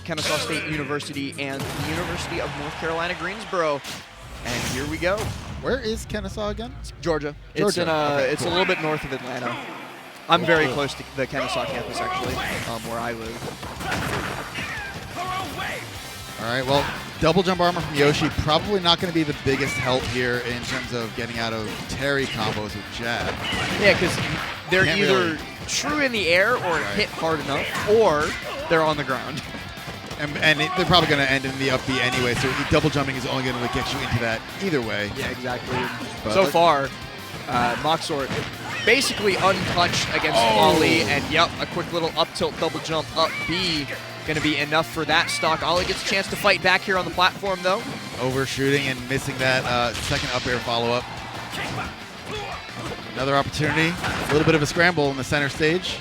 Kennesaw State University and the University of North Carolina, Greensborough. And here we go. Where is Kennesaw again? Georgia. It's in it's a little bit north of Atlanta. I'm very close to the Kennesaw campus, actually, where I live. All right, well, double jump armor from Yoshi, probably not going to be the biggest help here in terms of getting out of Terry combos with jab. Yeah, because they're either true in the air or hit hard enough, or they're on the ground. And they're probably going to end in the up B anyway, so double jumping is only going to get you into that either way. Yeah, exactly. But so far, Moxort basically untouched against Ollie, and yep, a quick little up tilt double jump up B. Going to be enough for that stock. Ollie gets a chance to fight back here on the platform, though. Overshooting and missing that second up air follow-up. Another opportunity. A little bit of a scramble in the center stage.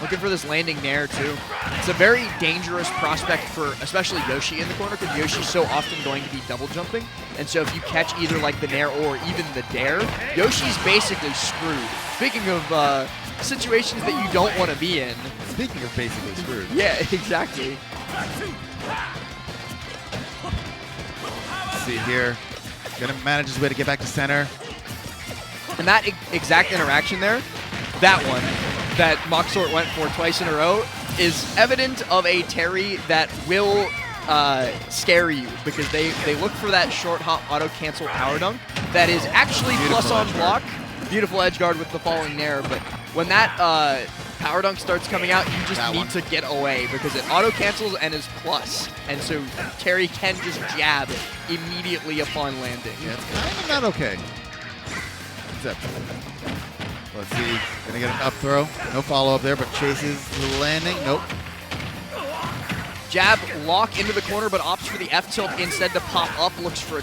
Looking for this landing nair, too. It's a very dangerous prospect for especially Yoshi in the corner, because Yoshi's so often going to be double jumping. And so if you catch either like the nair or even the dare, Yoshi's basically screwed. Speaking of situations that you don't want to be in. Speaking of basically screwed. Yeah, exactly. Let's see here. Gonna manage his way to get back to center. And that exact interaction there, that one that Moxort went for twice in a row, is evident of a Terry that will scare you, because they look for that short hop auto cancel power dunk that is actually plus on block. Beautiful edge guard with the falling nair, but when that power dunk starts coming out, you just need to get away, because it auto cancels and is plus, and so Terry can just jab immediately upon landing. Yeah, it's kind of not okay. Except, let's see, gonna get an up throw, no follow up there, but chases the landing. Nope. Jab lock into the corner, but opts for the F tilt instead to pop up. Looks for a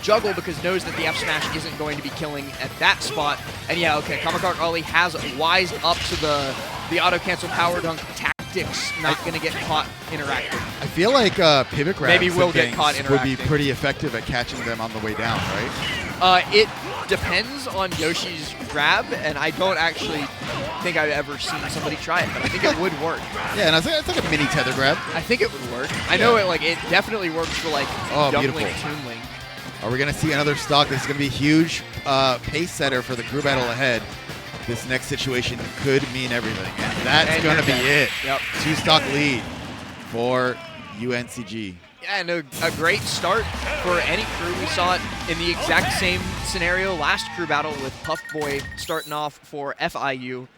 juggle because knows that the F smash isn't going to be killing at that spot. And yeah, okay, Kamakart Ollie has wised up to the auto cancel power dunk tactics. Not going to get caught interacting. I feel like pivot grabs maybe will get caught interacting. Would be pretty effective at catching them on the way down, right? It depends on Yoshi's grab, and I don't actually think I've ever seen somebody try it, but I think it would work. Yeah, and it's like a mini tether grab. I think it would work. I know it definitely works for like Dumb Link, Toon Link. Are we going to see another stock? This is going to be a huge pace setter for the crew battle ahead. This next situation could mean everything, and that's going to be it. Yep. 2-stock lead for UNCG. Yeah, and a great start for any crew. We saw it in the exact same scenario last crew battle with Puff Boy starting off for FIU,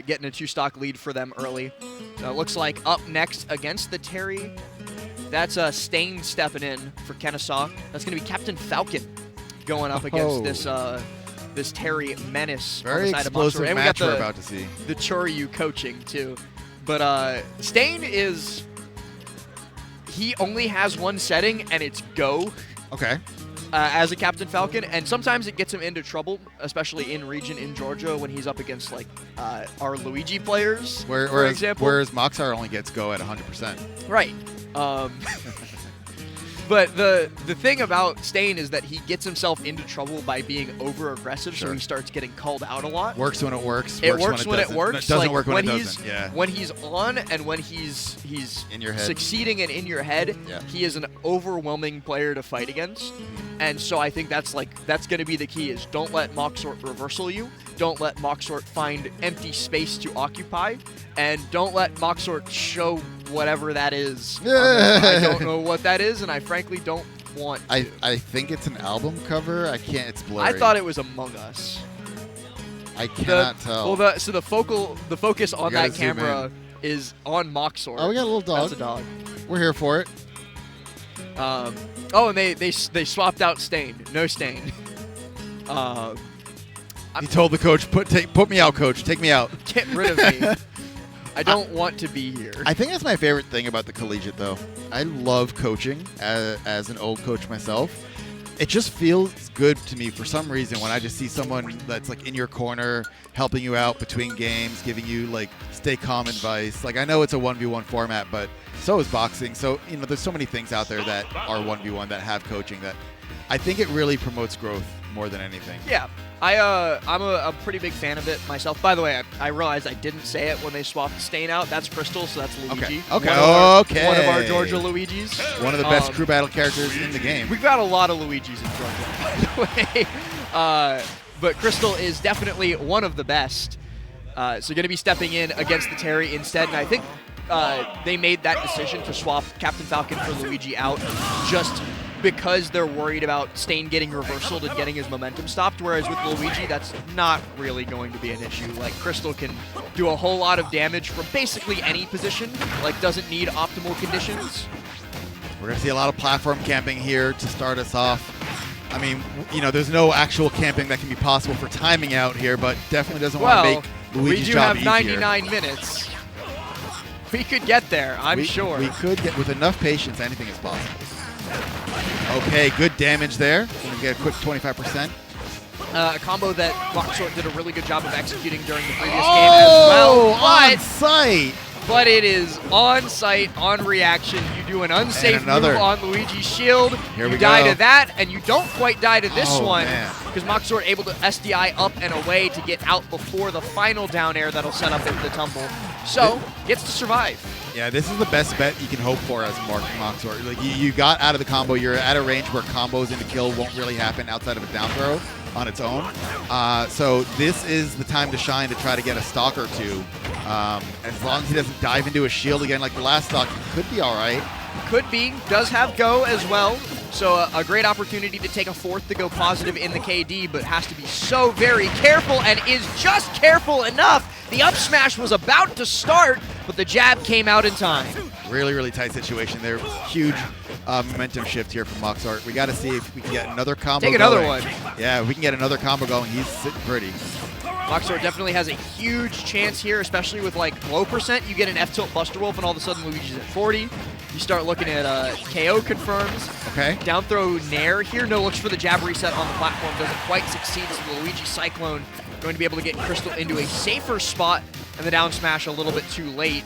getting a 2-stock lead for them early. Looks like up next against the Terry, that's Stain stepping in for Kennesaw. That's going to be Captain Falcon going up against this Terry menace on the side of Moxort. And we got we're about to see the Choryu coaching too. But Stain is... He only has one setting, and it's go. Okay. As a Captain Falcon, and sometimes it gets him into trouble, especially in region in Georgia when he's up against like our Luigi players, for example. Whereas Moxar only gets go at 100%. Right. But the thing about Stain is that he gets himself into trouble by being over-aggressive, so he starts getting called out a lot. Works when it works. It works when it works. It doesn't work when it doesn't. Yeah. When he's on and when he's in your head. Succeeding and in your head, he is an overwhelming player to fight against. And so I think that's going to be the key, is don't let Moxort reversal you. Don't let Moxort find empty space to occupy. And don't let Moxort show whatever that is. I don't know what that is, and I frankly don't want to. I think it's an album cover. I can't. It's blurry. I thought it was Among Us. I cannot tell. Well, so the focus on that camera is on Moxort. Oh, we got a little dog. That's a dog. We're here for it. And they swapped out Stain. No Stain. He told the coach, put me out, coach. Take me out. Get rid of me. I don't want to be here. I think that's my favorite thing about the collegiate, though. I love coaching as an old coach myself. It just feels good to me for some reason when I just see someone that's like in your corner, helping you out between games, giving you like stay calm advice. Like I know it's a 1v1 format, but so is boxing. So, there's so many things out there that are 1v1 that have coaching that I think it really promotes growth more than anything. Yeah. I'm a pretty big fan of it myself. By the way, I realized I didn't say it when they swapped Stain out. That's Crystal, so that's Luigi. Okay. One of our Georgia Luigis. One of the best crew battle characters in the game. We've got a lot of Luigis in Georgia, by the way. But Crystal is definitely one of the best. So going to be stepping in against the Terry instead, and I think they made that decision to swap Captain Falcon for Luigi out just because they're worried about Stain getting reversaled and getting his momentum stopped, whereas with Luigi, that's not really going to be an issue. Like, Crystal can do a whole lot of damage from basically any position, like doesn't need optimal conditions. We're going to see a lot of platform camping here to start us off. I mean, you know, there's no actual camping that can be possible for timing out here, but definitely doesn't want to make Luigi's job easier. We do have 99 minutes. We could get there, I'm sure. We could get, with enough patience, anything is possible. Okay, good damage there. Going to get a quick 25%. A combo that Moxort did a really good job of executing during the previous game as well. On site! But it is on site, on reaction. You do an unsafe move on Luigi's shield. Here you die to that, and you don't quite die to this one because Moxort able to SDI up and away to get out before the final down air that'll set up the tumble. So, gets to survive. Yeah, this is the best bet you can hope for as Moxort. Like, you got out of the combo. You're at a range where combos into kill won't really happen outside of a down throw on its own. So this is the time to shine to try to get a stock or two. As long as he doesn't dive into a shield again like the last stock, he could be all right. Could be. Does have go as well. So a great opportunity to take a fourth to go positive in the KD, but has to be so very careful and is just careful enough. The up smash was about to start, but the jab came out in time. Really, really tight situation there. Huge momentum shift here from Moxort. We got to see if we can get another combo Take another one. Yeah, if we can get another combo going, he's sitting pretty. Moxort definitely has a huge chance here, especially with like low percent. You get an F-tilt Buster Wolf, and all of a sudden Luigi's at 40. You start looking at KO confirms. Okay. Down throw Nair here. No looks for the jab reset on the platform. Doesn't quite succeed. So Luigi Cyclone going to be able to get Crystal into a safer spot, and the down smash a little bit too late.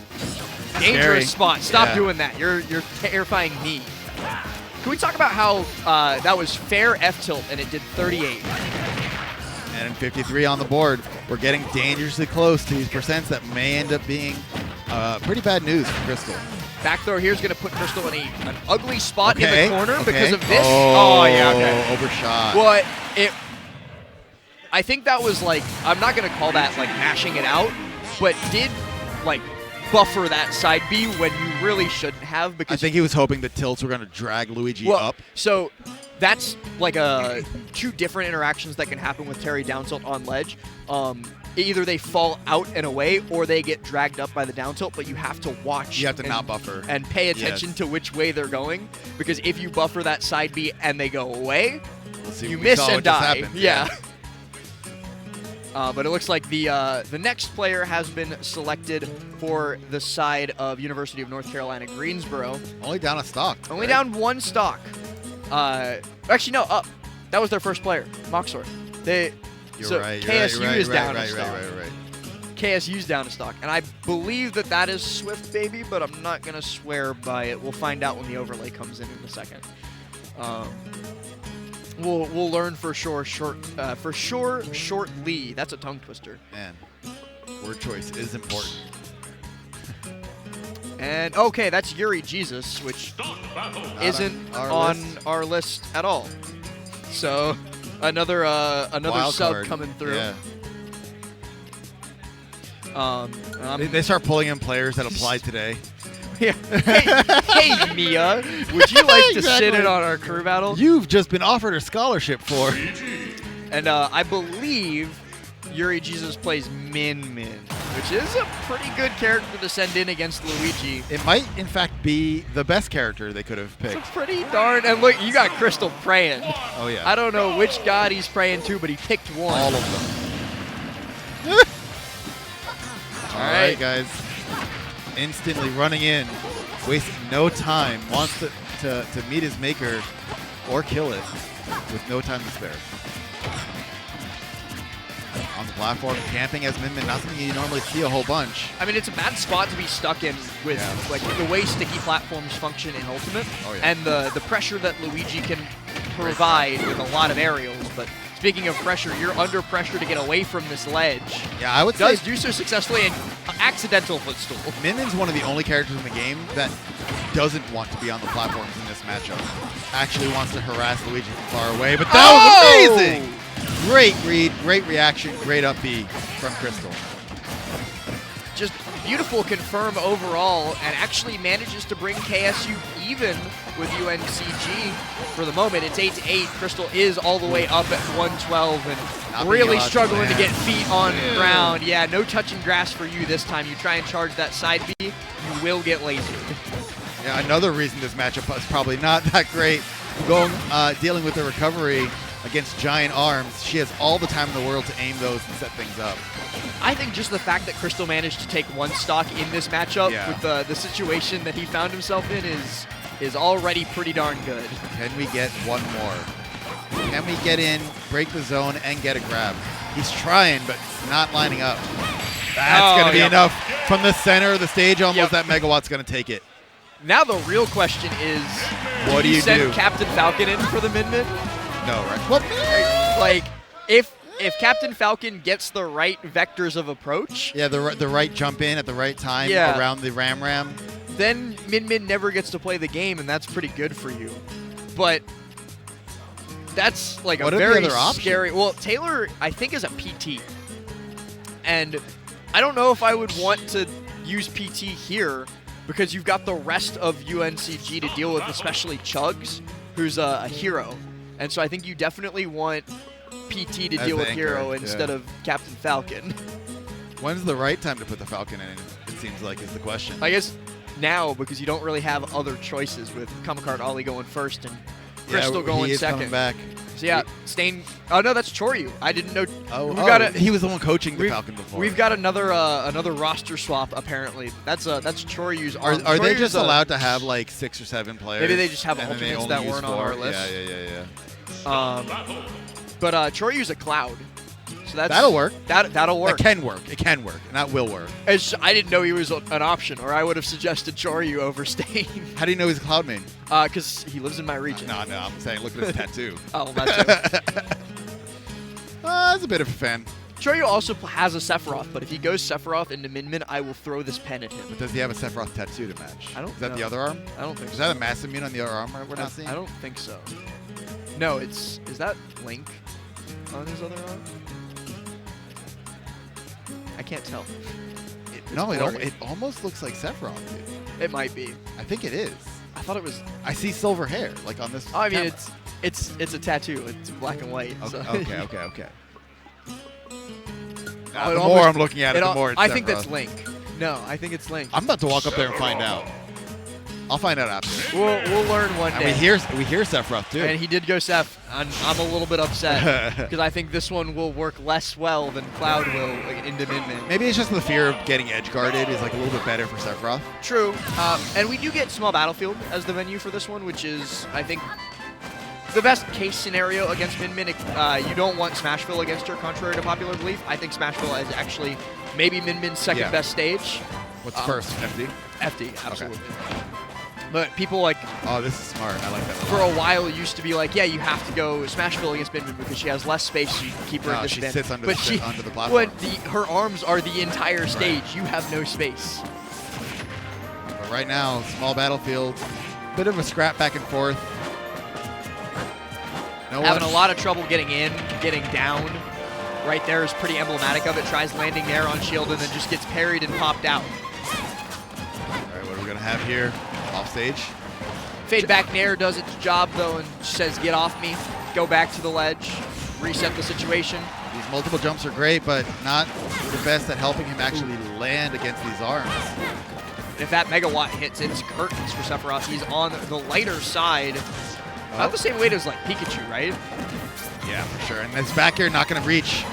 Dangerous spot. Stop doing that. You're terrifying me. Can we talk about how that was fair F-tilt and it did 38? And 53 on the board. We're getting dangerously close to these percents that may end up being pretty bad news for Crystal. Back throw here is going to put Crystal in an ugly spot in the corner because of this. Oh, yeah, overshot. But I think that was like, I'm not going to call that like mashing it out, but did like buffer that side B when you really shouldn't have. Because I think he was hoping the tilts were going to drag Luigi up. So that's like two different interactions that can happen with Terry down tilt on ledge. Either they fall out and away or they get dragged up by the down tilt, but you have to watch. You have to not buffer. And pay attention to which way they're going, because if you buffer that side B and they go away, you miss and die. Yeah. But it looks like the next player has been selected for the side of University of North Carolina, Greensborough. Only down a stock. Only down one stock. Actually, no, up. That was their first player, Moxort. You're right. KSU is down a stock. Right. KSU's down a stock. And I believe that is Swift Baby, but I'm not going to swear by it. We'll find out when the overlay comes in a second. We'll learn for sure. Shortly. That's a tongue twister. Man, word choice is important. And okay, that's Yuri Jesus, which isn't on our list at all. So another sub coming through. Yeah. They start pulling in players that applied today. Yeah. Hey, Mia, would you like to sit in on our crew battle? You've just been offered a scholarship for. And I believe Yuri Jesus plays Min, which is a pretty good character to send in against Luigi. It might, in fact, be the best character they could have picked. It's pretty darn. And look, you got Crystal praying. Oh, yeah. I don't know which god he's praying to, but he picked one. All of them. All right, guys. Instantly running in, wasting no time, wants to meet his maker or kill it with no time to spare. On the platform, camping as Min, not something you normally see a whole bunch. I mean, it's a bad spot to be stuck in with like the way sticky platforms function in Ultimate, and the pressure that Luigi can provide with a lot of aerials, but speaking of pressure, you're under pressure to get away from this ledge. Yeah, I would Does say do so successfully, and accidental footstool. Min-Min's one of the only characters in the game that doesn't want to be on the platforms in this matchup. Actually wants to harass Luigi from far away, but that was amazing! Great read, great reaction, great up B from Crystal. Just beautiful confirm overall, and actually manages to bring KSU even with UNCG for the moment. It's 8-8. Crystal is all the way up at 112 and really struggling to get feet on ground. Yeah, no touching grass for you this time. You try and charge that side B, you will get lasered. Yeah, another reason this matchup is probably not that great. Dealing with the recovery against giant arms, she has all the time in the world to aim those and set things up. I think just the fact that Crystal managed to take one stock in this matchup with the situation that he found himself in is already pretty darn good. Can we get one more? Can we get in, break the zone, and get a grab? He's trying, but not lining up. That's going to be enough. From the center of the stage, almost that Megawatt's going to take it. Now the real question is, what do you send Captain Falcon in for the Min-Min? No, right? Well, like, if Captain Falcon gets the right vectors of approach, the right jump in at the right time around the Ram, then Min-Min never gets to play the game, and that's pretty good for you. But that's like a very scary. Well, Taylor, I think, is a PT, and I don't know if I would want to use PT here because you've got the rest of UNCG to deal with, especially Chugs, who's a hero. And so I think you definitely want PT to deal with Hero instead of Captain Falcon. When's the right time to put the Falcon in, it seems like, is the question. I guess now, because you don't really have other choices with Kamikart Ollie going first and Crystal going second. Coming back. So yeah, Stain. Oh no, that's Choryu. I didn't know. He was the one coaching the Falcon before. We've got another roster swap apparently. That's Choryu's. Are they just allowed to have like 6 or 7 players? Maybe they just have alternates that weren't on our list. Yeah. But Choryu's a Cloud. So that'll work. That'll work. That can work. It can work, and that will work. I didn't know he was an option, or I would have suggested Choryu over Stain. How do you know he's a Cloud main? Because he lives in my region. No, I'm saying look at his tattoo. Oh, that too. That's a bit of a fan. Choryu also has a Sephiroth, but if he goes Sephiroth into Min-Min, I will throw this pen at him. But does he have a Sephiroth tattoo to match? I don't know. Is that the other arm? I don't think so. Is that a massive mute on the other arm we're not seeing? I don't think so. No, is that Link on his other arm? I can't tell. It almost looks like Sephiroth, dude. It might be. I think it is. I thought it was. I see silver hair, like on this. Oh, I mean, it's a tattoo. It's black and white. Okay. So. Okay. The more I'm looking at it, the more it's I think Sephiroth. that's Link. No, I think it's Link. I'm about to walk up there and find out. I'll find out after. We'll learn one day. And we hear Sephiroth too. And he did go Seph. I'm a little bit upset because I think this one will work less well than Cloud will into Min-Min. Maybe it's just the fear of getting edge guarded is like a little bit better for Sephiroth. True. And we do get Small Battlefield as the venue for this one, which is, I think, the best case scenario against Min-Min. You don't want Smashville against her, contrary to popular belief. I think Smashville is actually maybe Min-Min's second best stage. What's first? FD? FD, absolutely. Okay. But people like... Oh, this is smart. I like that. For a while, it used to be like, yeah, you have to go Smashville against Min-Min because she has less space, so you can keep her in the spin. She sits under the platform. Her arms are the entire stage. Right. You have no space. But right now, Small Battlefield, bit of a scrap back and forth. Having a lot of trouble getting in, getting down. Right there is pretty emblematic of it. Tries landing there on shield and then just gets parried and popped out. All right, what are we going to have here? Off stage. Fade back Nair does its job, though, and says, get off me. Go back to the ledge. Reset the situation. These multiple jumps are great, but not the best at helping him actually land against these arms. If that Megawatt hits, it's curtains for Sephiroth. He's on the lighter side. Not the same weight as like Pikachu, right? Yeah, for sure. And this back air not going to reach.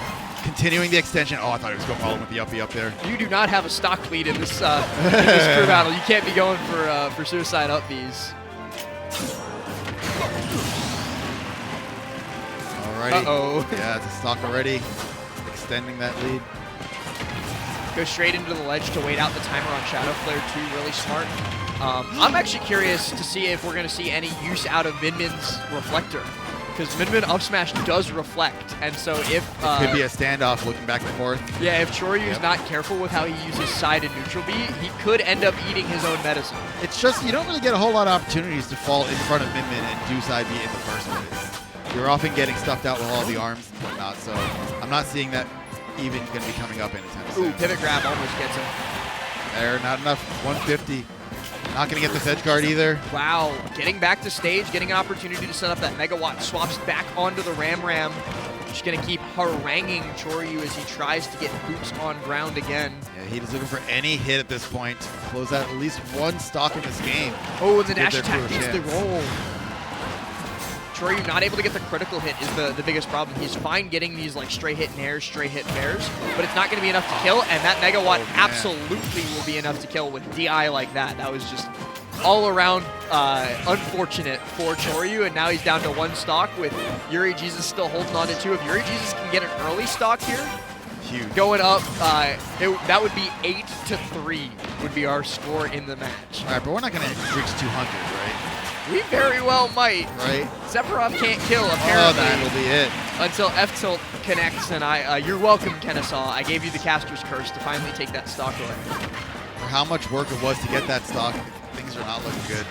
Continuing the extension. Oh, I thought he was going all in with the uppy up there. You do not have a stock lead in this crew battle. You can't be going for suicide up Bs. Alrighty. Uh-oh. Yeah, it's a stock already. Extending that lead. Go straight into the ledge to wait out the timer on Shadow Flare too. Really smart. I'm actually curious to see if we're going to see any use out of Min-Min's Reflector. because Min up smash does reflect, and so if Could be a standoff looking back and forth. yeah, if Choryu's not careful with how he uses side and neutral B, he could end up eating his own medicine. It's just you don't really get a whole lot of opportunities to fall in front of Min and do side B in the first place. You're often getting stuffed out with all the arms and whatnot, so I'm not seeing that even going to be coming up anytime soon. Ooh, pivot grab almost gets him. There, not enough. 150. Not going to get this edge guard either. Wow, getting back to stage, getting an opportunity to set up that megawatt, swaps back onto the Ram. Just going to keep haranguing Choryu as he tries to get boots on ground again. Yeah, he's looking for any hit at this point. Close out at least one stock in this game. Oh, and the Give dash their attack crew a gets the chance. roll. Choryu not able to get the critical hit is the biggest problem. He's fine getting these like straight hit nairs, straight hit bears, but it's not going to be enough to kill, and that megawatt absolutely will be enough to kill with DI like that. That was just all around unfortunate for Choryu, and now he's down to one stock with Yuri Jesus still holding on to two. If Yuri Jesus can get an early stock here, Huge. going up, that would be 8-3 would be our score in the match. All right, but we're not going to reach 200, right? We very well might. Right? Sephiroth can't kill, Oh, apparently, that'll be it. until F-Tilt connects, and you're welcome, Kennesaw. I gave you the caster's curse to finally take that stock away. For how much work it was to get that stock, things are not looking good.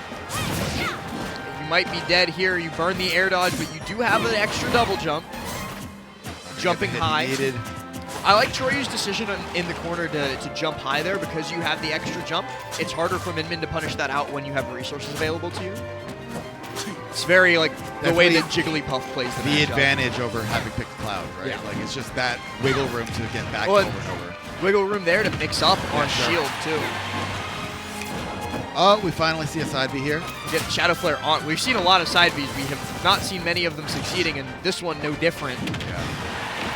You might be dead here. You burn the air dodge, but you do have an extra double jump. Jumping Hit high. needed. I like Choryu's decision in the corner to jump high there because you have the extra jump. It's harder for Min to punish that out when you have resources available to you. It's very like the way that Jigglypuff plays the The matchup. advantage over having picked Cloud, right? Yeah. Like it's just that wiggle room to get back Well, over and over. Wiggle room there to mix up on sure. shield too. Oh, we finally see a side B here. Get Shadow Flare on. We've seen a lot of side Bs. We have not seen many of them succeeding, and this one no different. Yeah.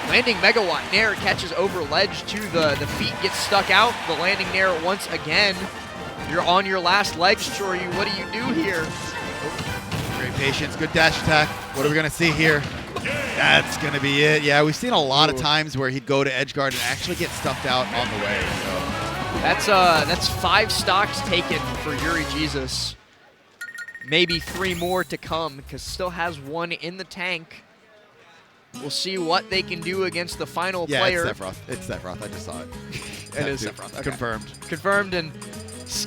Landing Megawatt Nair catches over ledge to the feet gets stuck out. The landing Nair once again. You're on your last legs, Choryu. What do you do here? Great patience, good dash attack. What are we gonna see here? That's gonna be it. Yeah, we've seen a lot of times where he'd go to edge guard and actually get stuffed out on the way. So. That's 5 stocks taken for Yuri Jesus. Maybe 3 more to come because still has 1 in the tank. We'll see what they can do against the final player. Yeah, it's Sephiroth. It's Sephiroth. I just saw it. It is Sephiroth. Okay. Confirmed. Confirmed, and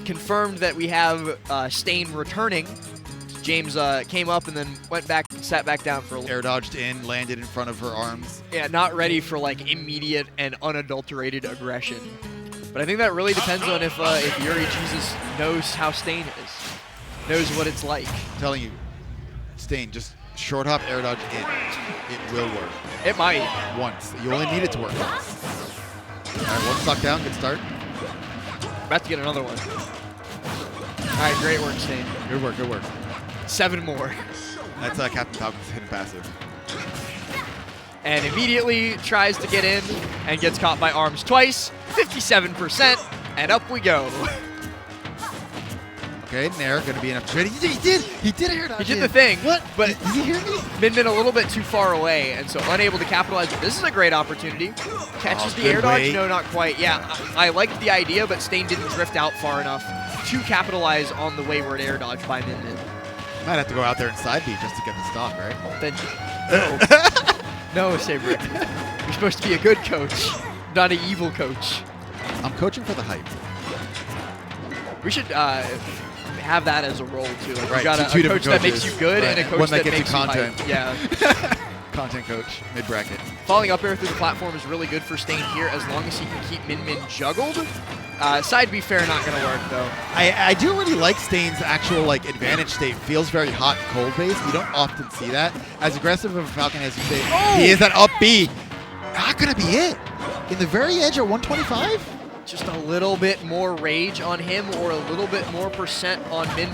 confirmed that we have Stain returning. James came up and then went back, sat back down for a little. Air dodged in, landed in front of her arms. Yeah, not ready for like immediate and unadulterated aggression. But I think that really depends on if Yuri Jesus knows how Stain is, knows what it's like. I'm telling you, Stain, just short hop air dodge in. It will work. It might. Once. You only need it to work once. All right, 1 stock down. Good start. About to get another one. All right, great work, Stain. Good work. Good work. 7 more. That's Captain Falcon's hidden passive. And immediately tries to get in and gets caught by arms twice. 57%, and up we go. Okay, Nair gonna be enough to trade. He did air dodge. He did the thing. What? But did you hear me? Min a little bit too far away, and so unable to capitalize. But this is a great opportunity. Catches the good air dodge. weight. No, not quite. Yeah, I liked the idea, but Stain didn't drift out far enough to capitalize on the wayward air dodge by Min. Might have to go out there and side B just to get the stock, right? Then, no, Saber. You're supposed to be a good coach, not an evil coach. I'm coaching for the hype. We should have that as a role too. Like Right, you got two a coach different that makes coaches. you good and a Right. coach One that that gets you makes you content. hype. Yeah. Content coach, mid bracket. Falling up air through the platform is really good for Stain here as long as he can keep Min juggled. Side B fair not going to work though. I do really like Stain's actual like advantage state. Feels very hot and cold based. You don't often see that. As aggressive of a Falcon as you say, he is at up B. Not gonna be it. In the very edge at 125. Just a little bit more rage on him or a little bit more percent on Min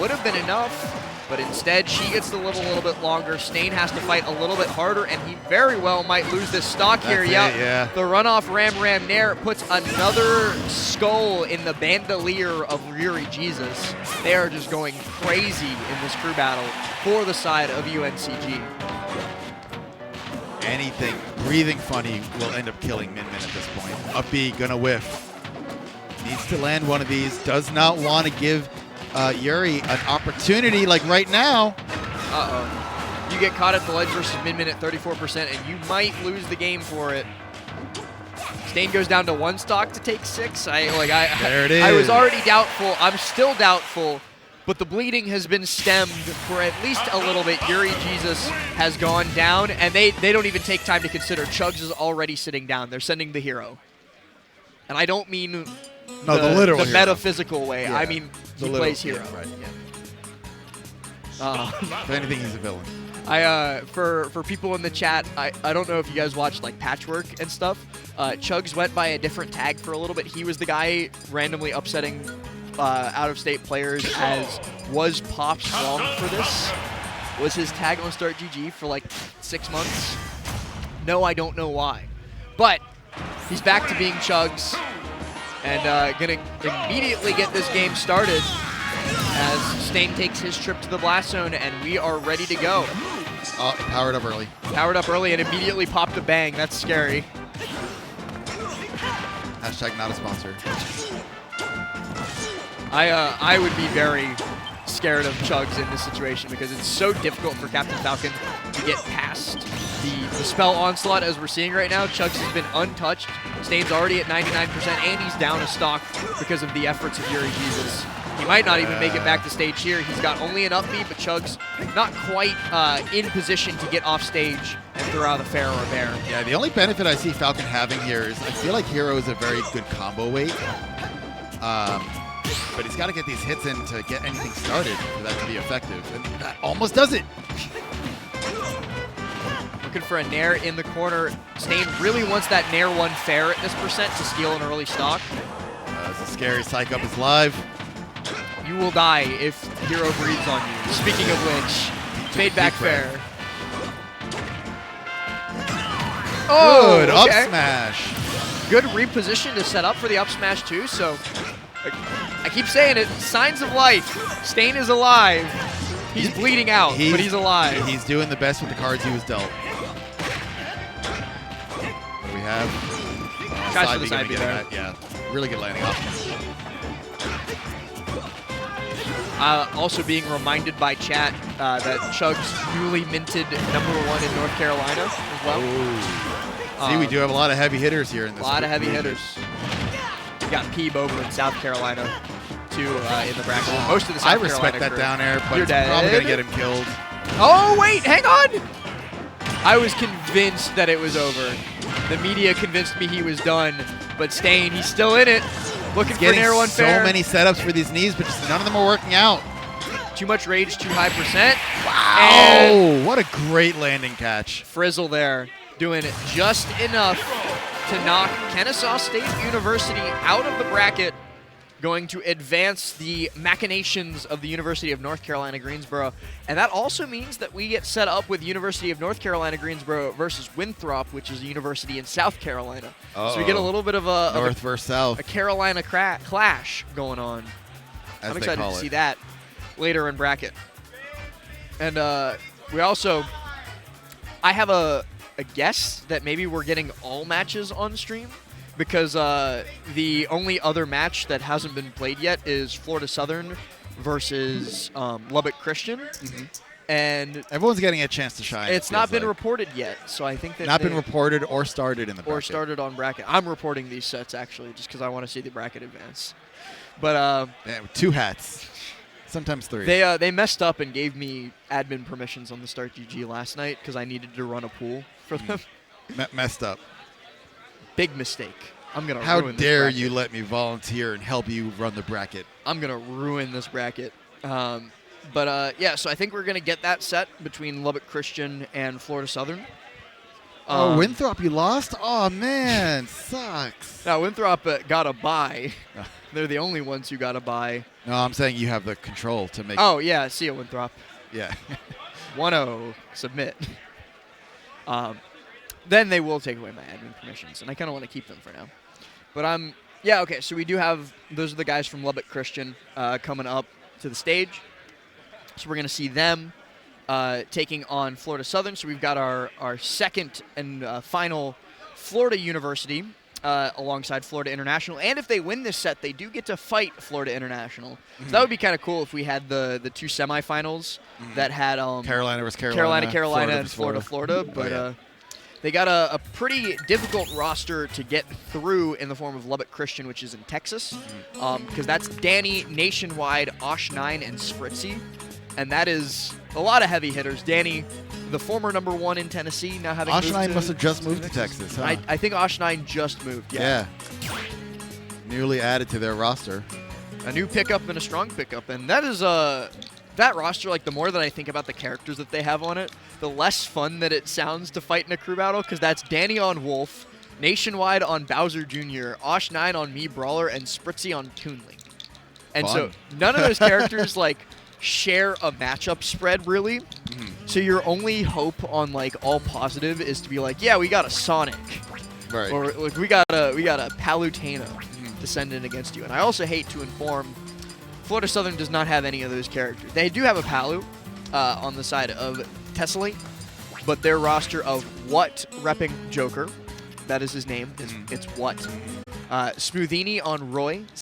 would have been enough. But instead, she gets to live a little bit longer. Stain has to fight a little bit harder, and he very well might lose this stock here. Yeah. The runoff Ram Nair puts another skull in the bandolier of Yuri Jesus. They are just going crazy in this crew battle for the side of UNCG. Anything breathing funny will end up killing Min at this point. Up B, gonna whiff. Needs to land one of these. Does not want to give Yuri an opportunity like right now. Uh-oh. You get caught at the ledge versus mid-min at 34%, and you might lose the game for it. Stain goes down to 1 stock to take 6. There it is. I was already doubtful. I'm still doubtful, but the bleeding has been stemmed for at least a little bit. Yuri Jesus has gone down, and they don't even take time to consider. Chugs is already sitting down. They're sending the hero. And I don't mean the literal the hero. metaphysical way. Yeah, I mean he plays hero. Yeah, right. Yeah. If anything, he's a villain. For people in the chat, I don't know if you guys watched like Patchwork and stuff. Chugs went by a different tag for a little bit. He was the guy randomly upsetting out-of-state players as was Pop Strong for this. Was his tag on Start GG for like 6 months? No, I don't know why. But he's back to being Chugs and gonna immediately get this game started as Stain takes his trip to the Blast Zone, and we are ready to go. Powered up early. Powered up early and immediately popped a bang. That's scary. Hashtag not a sponsor. I would be very scared of Chugs in this situation because it's so difficult for Captain Falcon to get past the spell onslaught as we're seeing right now. Chugs has been untouched. Stain's already at 99%, and he's down a stock because of the efforts of Yuri Jesus. He might not even make it back to stage here. He's got only an upbeat, but Chugs not quite in position to get off stage and throw out a fair or a bear. Yeah, the only benefit I see Falcon having here is I feel like Hero is a very good combo weight. But he's got to get these hits in to get anything started for that to be effective. And that almost does it. Looking for a Nair in the corner. Stain really wants that Nair 1 fair at this percent to steal an early stock. It's a scary Psych Up is live. You will die if Hero breathes on you. Speaking of which, fade back fair. Oh, good okay. up smash. Good reposition to set up for the up smash too. So I keep saying it, signs of life. Stain is alive. He's bleeding out, but he's alive. He's doing the best with the cards he was dealt. What do we have? Tries for the side B there. Yeah, really good landing option. Also being reminded by chat that Chugs newly minted #1 in North Carolina as well. See, we do have a lot of heavy hitters here in this. A lot of heavy hitters. We got Peeb over in South Carolina, too, in the bracket. Most of the South Carolina respect that crew. down air, but You're it's dead. probably going to get him killed. Oh, wait, hang on! I was convinced that it was over. The media convinced me he was done, but Stain, he's still in it. Looking for an Air 1 fair. So many setups for these knees, but just none of them are working out. Too much rage, too high percent. Wow! And what a great landing catch. Frizzle there, doing just enough to knock Kennesaw State University out of the bracket, going to advance the machinations of the University of North Carolina, Greensborough. And that also means that we get set up with University of North Carolina, Greensborough versus Winthrop, which is a university in South Carolina. So we get a little bit of a North versus South. A Carolina clash going on. I'm excited to see that later in bracket. And we also, I have a guess that maybe we're getting all matches on stream, because the only other match that hasn't been played yet is Florida Southern versus Lubbock Christian. Mm-hmm. And everyone's getting a chance to shine. It's not been reported yet, so I think that not been reported or started in the bracket. Or started on bracket. I'm reporting these sets actually, just because I want to see the bracket advance. But yeah, 2 hats, sometimes 3. They messed up and gave me admin permissions on the Start GG last night because I needed to run a pool for them. Messed up. Big mistake. I'm gonna. How ruin this dare bracket. you let me volunteer and help you run the bracket? I'm gonna ruin this bracket. Yeah, so I think we're gonna get that set between Lubbock Christian and Florida Southern. Oh, Winthrop, you lost? Oh man, sucks. Now Winthrop got a bye. They're the only ones who got a bye. No, I'm saying you have the control to make. Oh yeah, see you, Winthrop. Yeah. 1-0, submit. Then they will take away my admin permissions, and I kind of want to keep them for now. But yeah, okay, so we do have, those are the guys from Lubbock Christian coming up to the stage. So we're going to see them taking on Florida Southern. So we've got our second and final Florida University alongside Florida International. And if they win this set, they do get to fight Florida International. So that would be kind of cool if we had the two semifinals that had Carolina versus Carolina, and Florida. But they got a pretty difficult roster to get through in the form of Lubbock Christian, which is in Texas, because that's Danny, Nationwide, Osh9, and Spritzy. And that is a lot of heavy hitters. Danny, the former #1 in Tennessee, now having moved Osh9 to must have just moved to Texas, huh? I think Osh9 just moved, Yeah. Newly added to their roster. A new pickup and a strong pickup. And that is that roster, like, the more that I think about the characters that they have on it, the less fun that it sounds to fight in a crew battle, because that's Danny on Wolf, Nationwide on Bowser Jr., Osh9 on Me Brawler, and Spritzy on Toonling. And so none of those characters, like, share a matchup spread, really. So your only hope on, like, all positive is to be like, yeah, we got a Sonic. Right. Or, like, we got a Palutena to send in against you. And I also hate to inform, Florida Southern does not have any of those characters. They do have a Palu on the side of Tessellate, but their roster of What repping Joker, that is his name, it's What. Smoothini on Roy,